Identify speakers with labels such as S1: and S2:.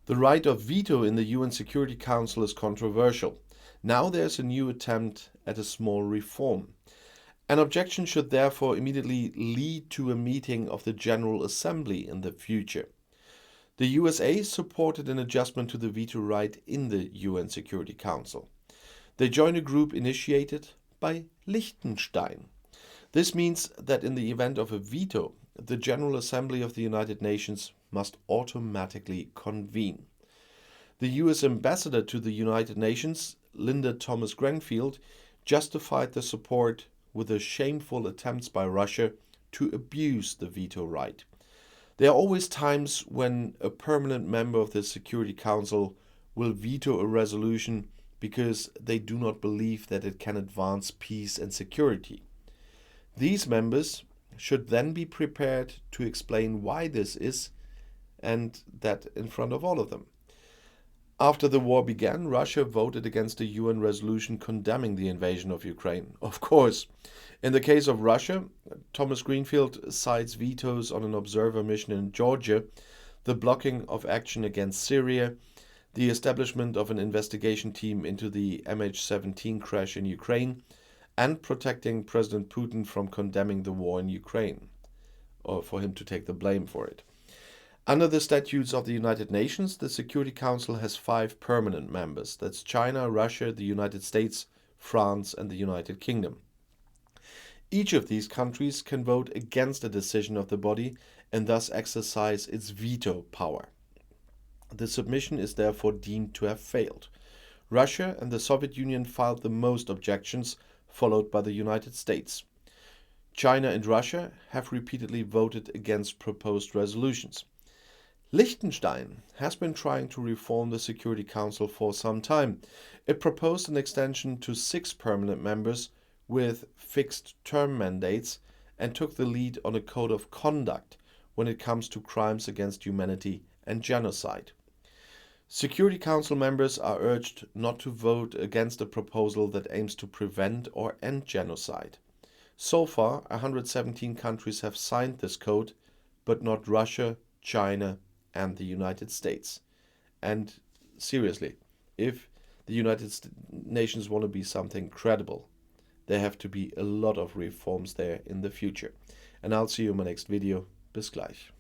S1: The right of veto in the UN Security Council is controversial. Now there's a new attempt at a small reform. An objection should therefore immediately lead to a meeting of the General Assembly in the future. The USA supported an adjustment to the veto right in the UN Security Council. They joined a group initiated by Liechtenstein. This means that in the event of a veto, the General Assembly of the United Nations must automatically convene. The US ambassador to the United Nations, Linda Thomas-Greenfield, justified the support with the shameful attempts by Russia to abuse the veto right. There are always times when a permanent member of the Security Council will veto a resolution because they do not believe that it can advance peace and security. These members should then be prepared to explain why this is, and that in front of all of them. After the war began, Russia voted against a UN resolution condemning the invasion of Ukraine. Of course, in the case of Russia, Thomas Greenfield cites vetoes on an observer mission in Georgia, the blocking of action against Syria, the establishment of an investigation team into the MH17 crash in Ukraine, and protecting President Putin from condemning the war in Ukraine, or for him to take the blame for it. Under the statutes of the United Nations, the Security Council has 5 permanent members. That's China, Russia, the United States, France, and the United Kingdom. Each of these countries can vote against a decision of the body and thus exercise its veto power. The submission is therefore deemed to have failed. Russia and the Soviet Union filed the most objections, followed by the United States. China and Russia have repeatedly voted against proposed resolutions. Liechtenstein has been trying to reform the Security Council for some time. It proposed an extension to 6 permanent members with fixed term mandates and took the lead on a code of conduct when it comes to crimes against humanity and genocide. Security Council members are urged not to vote against a proposal that aims to prevent or end genocide. So far, 117 countries have signed this code, but not Russia, China, and the United States. And seriously, if the United Nations want to be something credible, there have to be a lot of reforms there in the future. And I'll see you in my next video. Bis gleich.